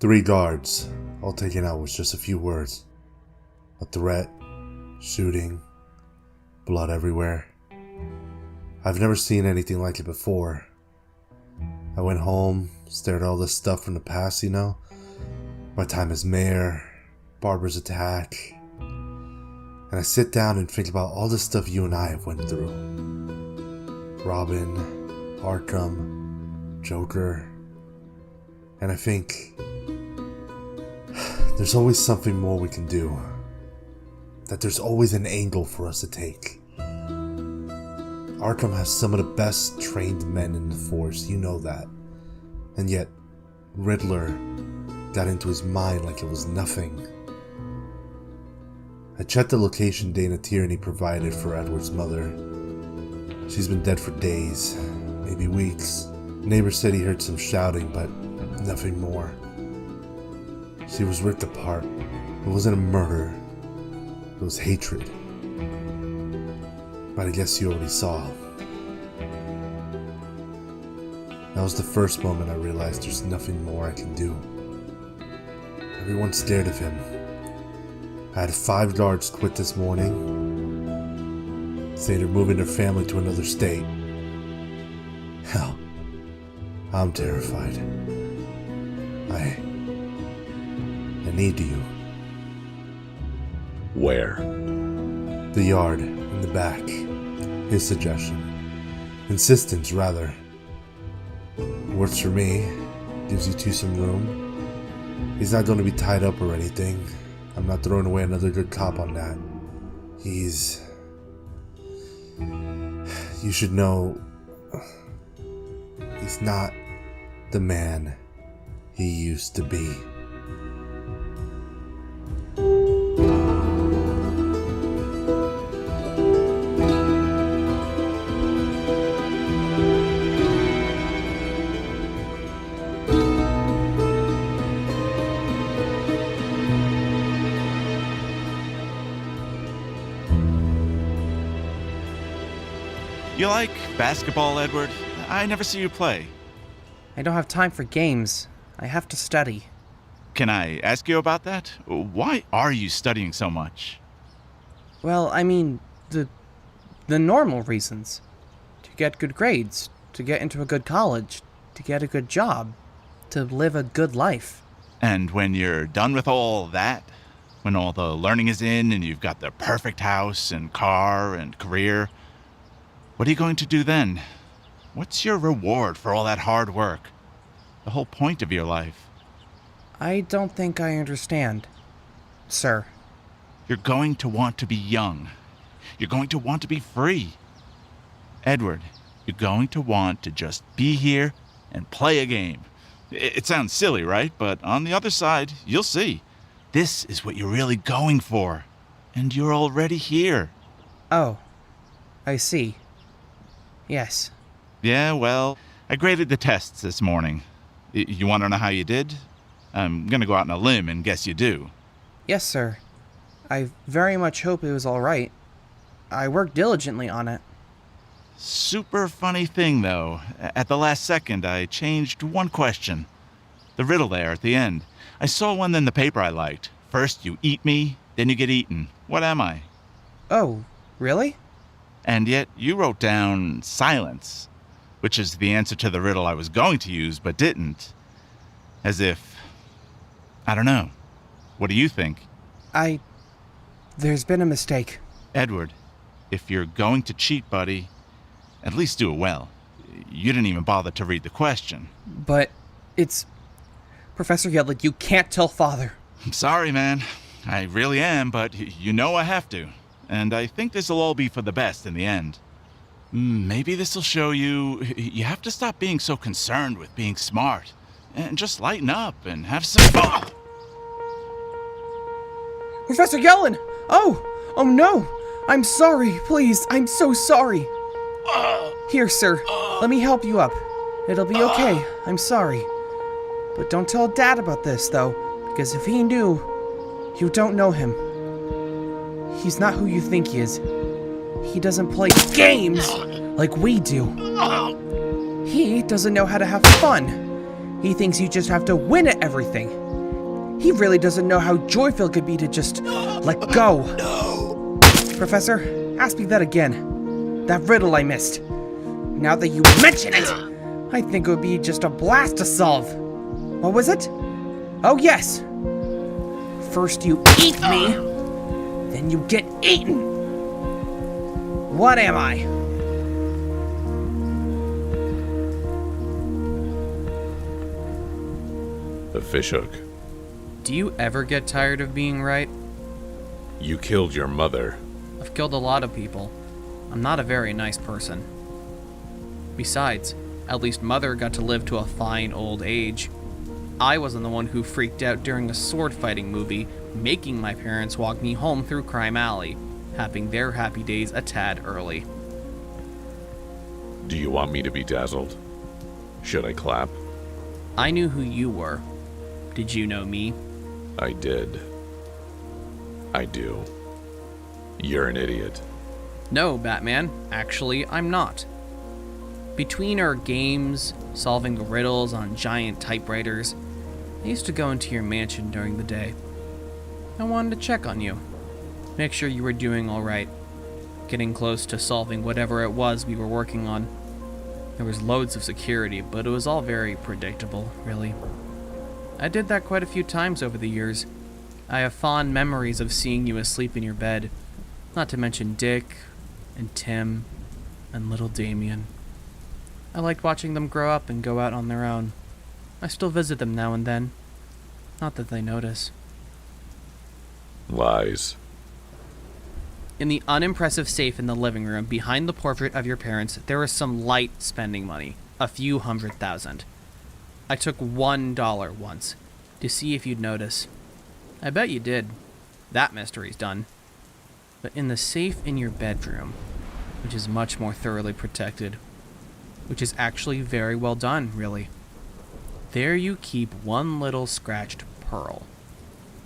3 guards, all taken out with just a few words. A threat, shooting, blood everywhere. I've never seen anything like it before. I went home, stared at all this stuff from the past, my time as mayor, Barbara's attack, and I sit down and think about all the stuff you and I have went through. Robin, Arkham, Joker, and I think there's always something more we can do. That there's always an angle for us to take. Arkham has some of the best trained men in the force, you know that. And yet, Riddler got into his mind like it was nothing. I checked the location Dana Tierney provided for Edward's mother. She's been dead for days, maybe weeks. Neighbors said he heard some shouting, but nothing more. She was ripped apart. It wasn't a murder. It was hatred. But I guess you already saw. That was the first moment I realized there's nothing more I can do. Everyone's scared of him. I had 5 guards quit this morning. Say they're moving their family to another state. Hell, I'm terrified. I need you. Where? The yard, in the back. His suggestion. Insistence, rather. Works for me. Gives you 2 some room. He's not going to be tied up or anything. I'm not throwing away another good cop on that. You should know, he's not the man he used to be. You like basketball, Edward? I never see you play. I don't have time for games. I have to study. Can I ask you about that? Why are you studying so much? Well, I mean, the normal reasons. To get good grades, to get into a good college, to get a good job, to live a good life. And when you're done with all that, when all the learning is in and you've got the perfect house and car and career, what are you going to do then? What's your reward for all that hard work? The whole point of your life? I don't think I understand, sir. You're going to want to be young. You're going to want to be free. Edward, you're going to want to just be here and play a game. It sounds silly, right? But on the other side, you'll see. This is what you're really going for. And you're already here. Oh, I see. Yes. Yeah, well, I graded the tests this morning. You want to know how you did? I'm going to go out on a limb and guess you do. Yes, sir. I very much hope it was all right. I worked diligently on it. Super funny thing, though. At the last second, I changed one question. The riddle there at the end. I saw one in the paper I liked. First you eat me, then you get eaten. What am I? Oh, really? And yet you wrote down silence, which is the answer to the riddle I was going to use but didn't. As if... I don't know. What do you think? There's been a mistake. Edward, if you're going to cheat, buddy, at least do it well. You didn't even bother to read the question. But it's... Professor Yellin, you can't tell Father. I'm sorry, man. I really am, but you know I have to. And I think this'll all be for the best in the end. Maybe this'll show you have to stop being so concerned with being smart. And just lighten up and have some fun. Professor Yellin! Oh no! I'm sorry, please, I'm so sorry. Here, sir, let me help you up. It'll be okay, I'm sorry. But don't tell Dad about this, though, because if he knew, you don't know him. He's not who you think he is. He doesn't play games like we do. He doesn't know how to have fun. He thinks you just have to win at everything. He really doesn't know how joyful it could be to just let go. No! Professor, ask me that again. That riddle I missed. Now that you mention it, I think it would be just a blast to solve. What was it? Oh yes. First you eat me, then you get eaten. What am I? A fishhook. Do you ever get tired of being right? You killed your mother. I've killed a lot of people. I'm not a very nice person. Besides, at least Mother got to live to a fine old age. I wasn't the one who freaked out during a sword fighting movie, making my parents walk me home through Crime Alley, having their happy days a tad early. Do you want me to be dazzled? Should I clap? I knew who you were. Did you know me? I did. I do. You're an idiot. No, Batman. Actually, I'm not. Between our games, solving riddles on giant typewriters, I used to go into your mansion during the day. I wanted to check on you. Make sure you were doing alright. Getting close to solving whatever it was we were working on. There was loads of security, but it was all very predictable, really. I did that quite a few times over the years. I have fond memories of seeing you asleep in your bed. Not to mention Dick, and Tim, and little Damien. I liked watching them grow up and go out on their own. I still visit them now and then. Not that they notice. Lies. In the unimpressive safe in the living room behind the portrait of your parents, there was some light spending money. A few $100,000. I took $1 once to see if you'd notice. I bet you did. That mystery's done. But in the safe in your bedroom, which is much more thoroughly protected, which is actually very well done, really, there you keep one little scratched pearl.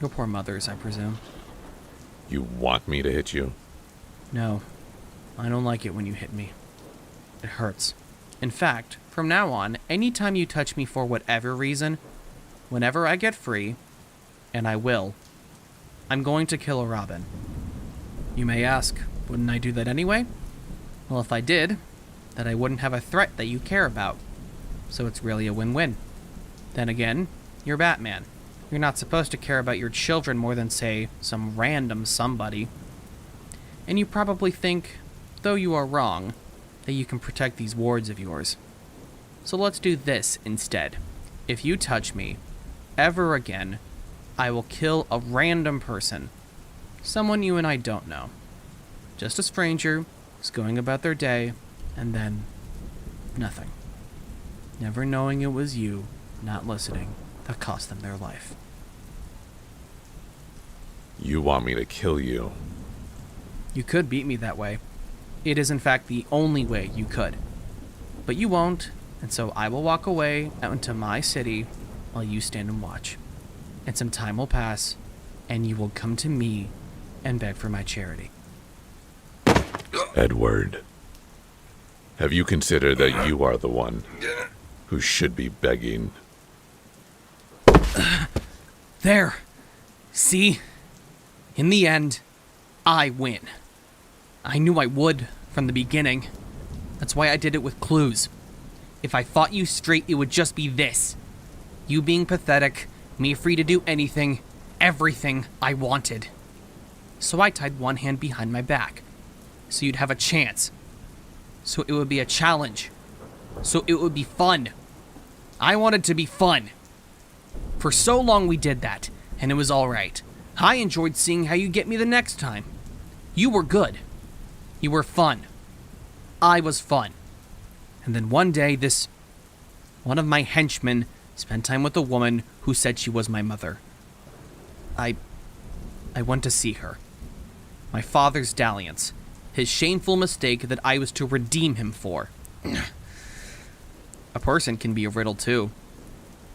Your poor mother's, I presume. You want me to hit you? No, I don't like it when you hit me. It hurts. In fact, from now on, anytime you touch me for whatever reason, whenever I get free, and I will, I'm going to kill a robin. You may ask, wouldn't I do that anyway? Well, if I did, then I wouldn't have a threat that you care about. So it's really a win-win. Then again, you're Batman. You're not supposed to care about your children more than, say, some random somebody. And you probably think, though you are wrong, that you can protect these wards of yours. So let's do this instead. If you touch me, ever again, I will kill a random person. Someone you and I don't know. Just a stranger who's going about their day, and then nothing. Never knowing it was you, not listening, that cost them their life. You want me to kill you? You could beat me that way. It is in fact the only way you could. But you won't, and so I will walk away out into my city while you stand and watch. And some time will pass, and you will come to me and beg for my charity. Edward, have you considered that you are the one who should be begging? There! See? In the end, I win. I knew I would from the beginning. That's why I did it with clues. If I fought you straight, it would just be this. You being pathetic, me free to do anything, everything I wanted. So I tied one hand behind my back, so you'd have a chance. So it would be a challenge. So it would be fun. I wanted to be fun. For so long we did that, and it was alright. I enjoyed seeing how you get me the next time. You were good. You were fun. I was fun. And then one day, one of my henchmen spent time with a woman who said she was my mother. I went to see her. My father's dalliance. His shameful mistake that I was to redeem him for. A person can be a riddle too.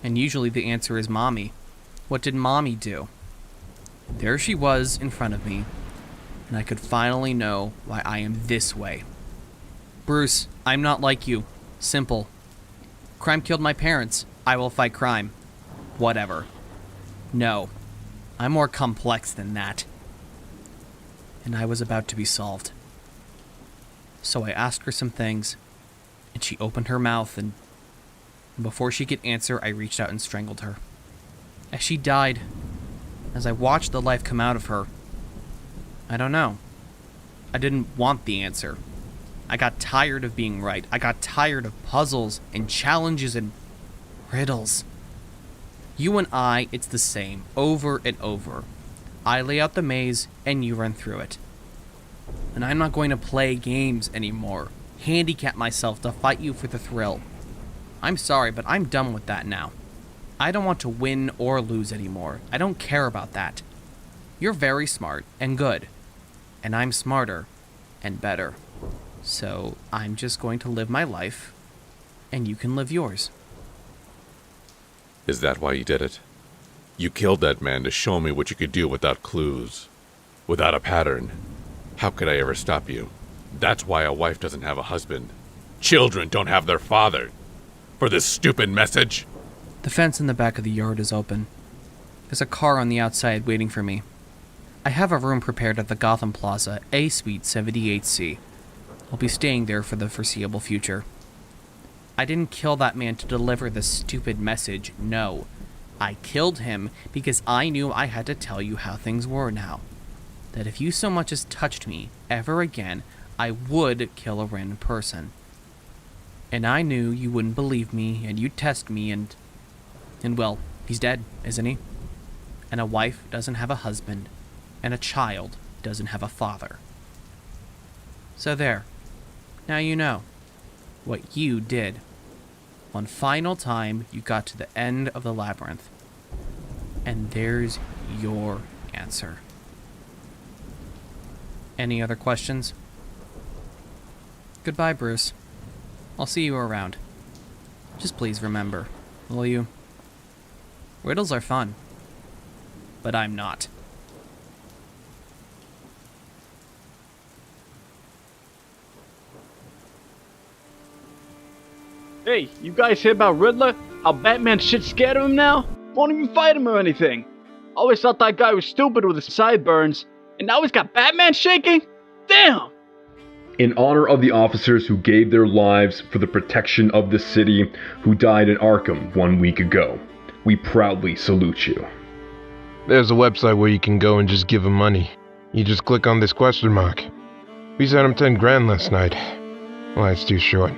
And usually the answer is Mommy. What did Mommy do? There she was in front of me, and I could finally know why I am this way. Bruce, I'm not like you. Simple. Crime killed my parents. I will fight crime. Whatever. No. I'm more complex than that. And I was about to be solved. So I asked her some things, and she opened her mouth, and before she could answer, I reached out and strangled her. As she died, as I watched the life come out of her, I don't know. I didn't want the answer. I got tired of being right. I got tired of puzzles and challenges and riddles. You and I, it's the same, over and over. I lay out the maze, and you run through it. And I'm not going to play games anymore, handicap myself to fight you for the thrill. I'm sorry, but I'm done with that now. I don't want to win or lose anymore. I don't care about that. You're very smart and good, and I'm smarter and better. So I'm just going to live my life, and you can live yours. Is that why you did it? You killed that man to show me what you could do without clues, without a pattern. How could I ever stop you? That's why a wife doesn't have a husband. Children don't have their father. For this stupid message? The fence in the back of the yard is open. There's a car on the outside waiting for me. I have a room prepared at the Gotham Plaza, A Suite 78C. I'll be staying there for the foreseeable future. I didn't kill that man to deliver this stupid message, no. I killed him because I knew I had to tell you how things were now. That if you so much as touched me ever again, I would kill a random person. And I knew you wouldn't believe me, and you'd test me, and well, he's dead, isn't he? And a wife doesn't have a husband, and a child doesn't have a father. So there. Now you know what you did. One final time, you got to the end of the labyrinth. And there's your answer. Any other questions? Goodbye, Bruce. I'll see you around. Just please remember, will you? Riddles are fun. But I'm not. Hey, you guys hear about Riddler? How Batman's shit scared of him now? Won't even fight him or anything. Always thought that guy was stupid with his sideburns, and now he's got Batman shaking? Damn! In honor of the officers who gave their lives for the protection of the city, who died in Arkham 1 week ago, we proudly salute you. There's a website where you can go and just give him money. You just click on this question mark. We sent him 10 grand last night. Well, it's too short.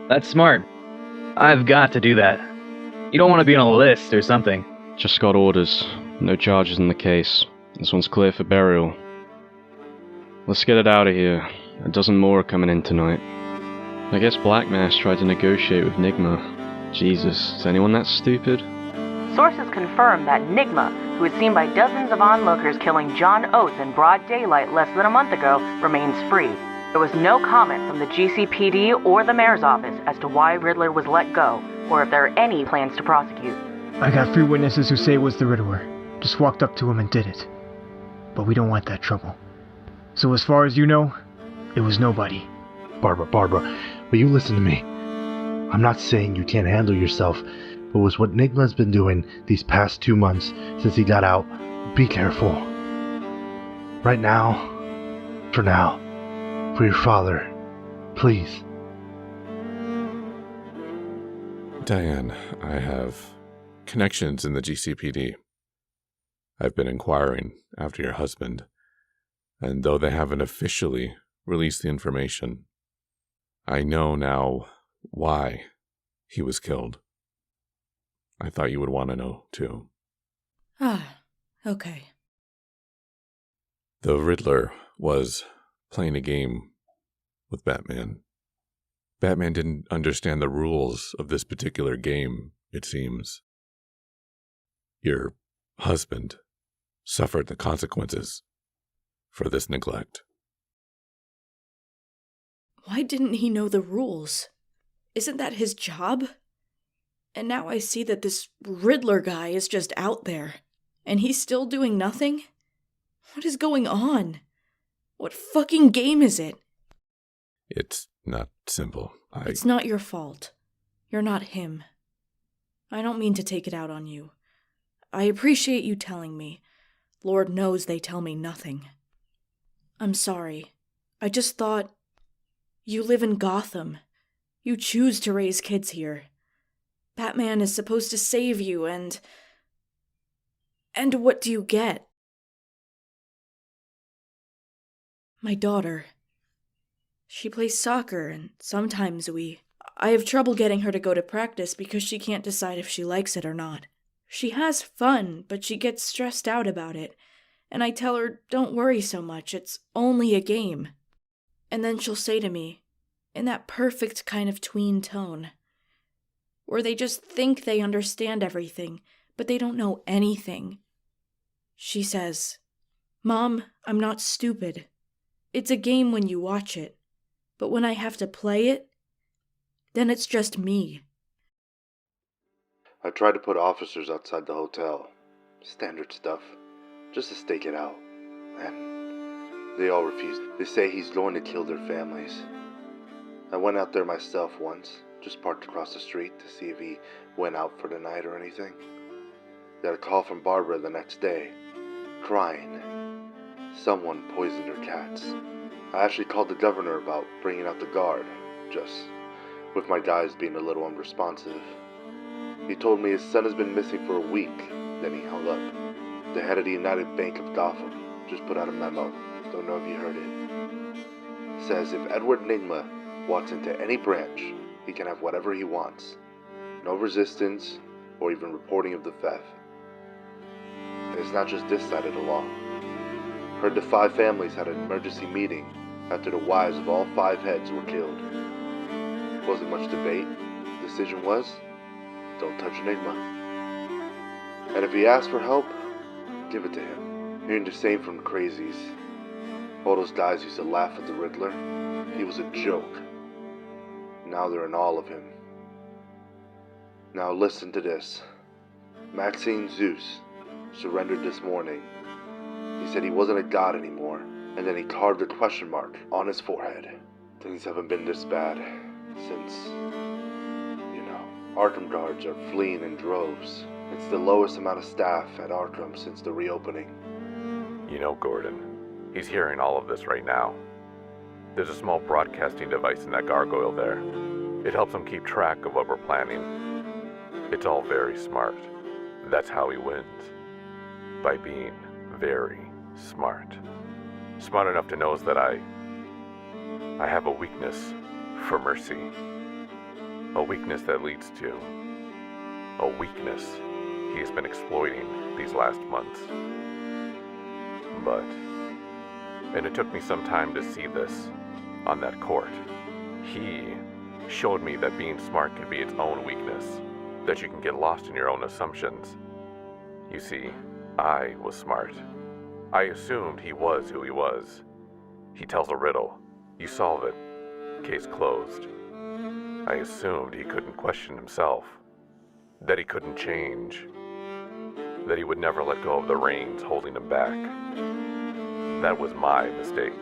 That's smart. I've got to do that. You don't want to be on a list or something. Just got orders. No charges in the case. This one's clear for burial. Let's get it out of here. A dozen more are coming in tonight. I guess Black Mass tried to negotiate with Nigma. Jesus, is anyone that stupid? Sources confirm that Nigma, who was seen by dozens of onlookers killing John Oates in broad daylight less than a month ago, remains free. There was no comment from the GCPD or the mayor's office as to why Riddler was let go, or if there are any plans to prosecute. I got 3 witnesses who say it was the Riddler. Just walked up to him and did it. But we don't want that trouble. So as far as you know, it was nobody. Barbara, will you listen to me? I'm not saying you can't handle yourself, but with what Nigma's been doing these past 2 months since he got out, be careful. Right now, for now, for your father, please. Diane, I have connections in the GCPD. I've been inquiring after your husband, and though they haven't officially released the information, I know now why he was killed. I thought you would want to know, too. Ah, okay. The Riddler was playing a game with Batman. Batman didn't understand the rules of this particular game, it seems. Your husband suffered the consequences for this neglect. Why didn't he know the rules? Isn't that his job? And now I see that this Riddler guy is just out there, and he's still doing nothing? What is going on? What fucking game is it? It's not simple. It's not your fault. You're not him. I don't mean to take it out on you. I appreciate you telling me. Lord knows they tell me nothing. I'm sorry. I just thought... You live in Gotham. You choose to raise kids here. Batman is supposed to save you, and what do you get? My daughter. She plays soccer, and sometimes I have trouble getting her to go to practice because she can't decide if she likes it or not. She has fun, but she gets stressed out about it, and I tell her, don't worry so much, it's only a game. And then she'll say to me, in that perfect kind of tween tone, where they just think they understand everything, but they don't know anything. She says, Mom, I'm not stupid. It's a game when you watch it, but when I have to play it, then it's just me. I tried to put officers outside the hotel. Standard stuff. Just to stake it out. And they all refused. They say he's going to kill their families. I went out there myself once, just parked across the street to see if he went out for the night or anything. Got a call from Barbara the next day, crying. Someone poisoned her cats. I actually called the governor about bringing out the guard, just with my guys being a little unresponsive. He told me his son has been missing for a week, then he hung up. The head of the United Bank of Gotham just put out a memo, don't know if you heard it. Says if Edward Nygma walks into any branch, he can have whatever he wants. No resistance, or even reporting of the theft. And it's not just this side of the law. Heard the 5 families had an emergency meeting after the wives of all 5 heads were killed. Wasn't much debate. The decision was, don't touch Nygma. And if he asks for help, give it to him. Hearing the same from crazies. All those guys used to laugh at the Riddler. He was a joke. Now they're in awe of him. Now listen to this. Maxine Zeus surrendered this morning. He said he wasn't a god anymore, and then he carved a question mark on his forehead. Things haven't been this bad since, Arkham guards are fleeing in droves. It's the lowest amount of staff at Arkham since the reopening. Gordon, he's hearing all of this right now. There's a small broadcasting device in that gargoyle there. It helps him keep track of what we're planning. It's all very smart. That's how he wins. By being very smart. Smart enough to know that I have a weakness for mercy. A weakness that leads to a weakness he has been exploiting these last months. And it took me some time to see this on that court. He showed me that being smart can be its own weakness, that you can get lost in your own assumptions. You see, I was smart. I assumed he was who he was. He tells a riddle. You solve it. Case closed. I assumed he couldn't question himself, that he couldn't change, that he would never let go of the reins holding him back. That was my mistake,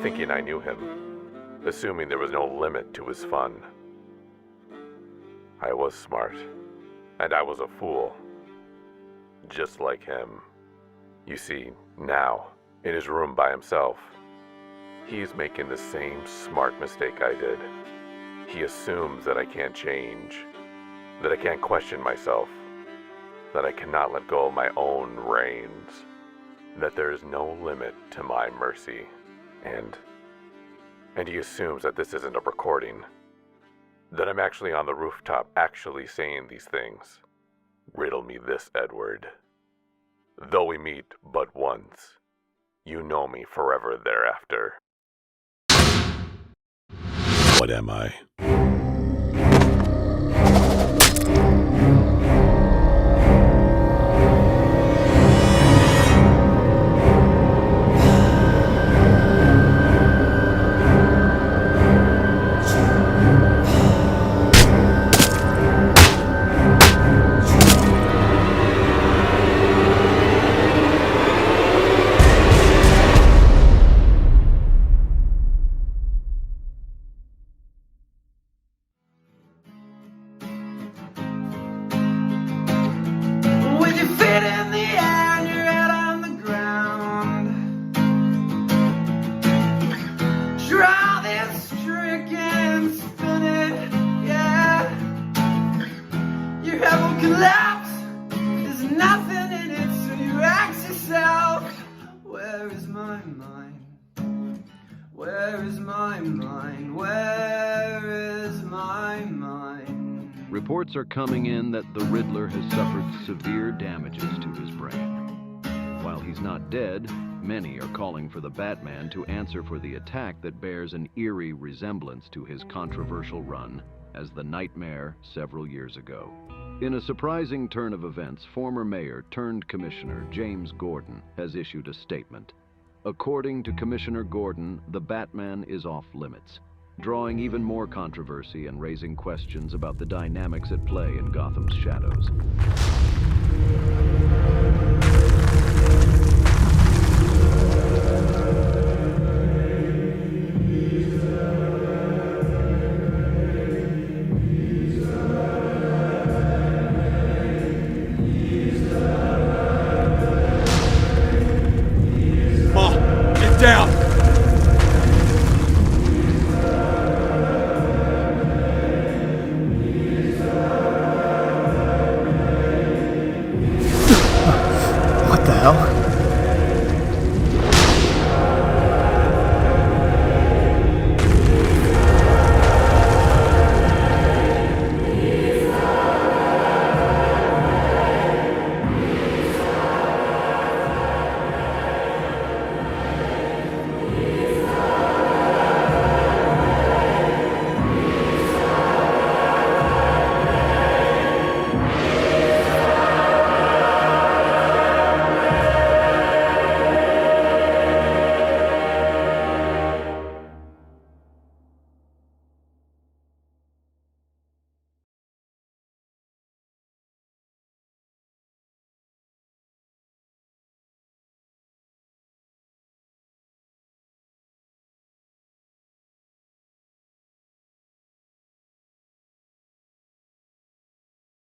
thinking I knew him, assuming there was no limit to his fun. I was smart, and I was a fool, just like him. You see, now, in his room by himself, he's making the same smart mistake I did. He assumes that I can't change, that I can't question myself, that I cannot let go of my own reins, that there is no limit to my mercy, and he assumes that this isn't a recording, that I'm actually on the rooftop actually saying these things. Riddle me this, Edward. Though we meet but once, you know me forever thereafter. What am I? left. There's nothing in it, so you ask yourself, where is my mind? Where is my mind? Where is my mind? Reports are coming in that the Riddler has suffered severe damages to his brain. While he's not dead, many are calling for the Batman to answer for the attack that bears an eerie resemblance to his controversial run as the Nightmare several years ago. In a surprising turn of events, former mayor turned commissioner James Gordon has issued a statement. According to Commissioner Gordon, the Batman is off limits, drawing even more controversy and raising questions about the dynamics at play in Gotham's shadows.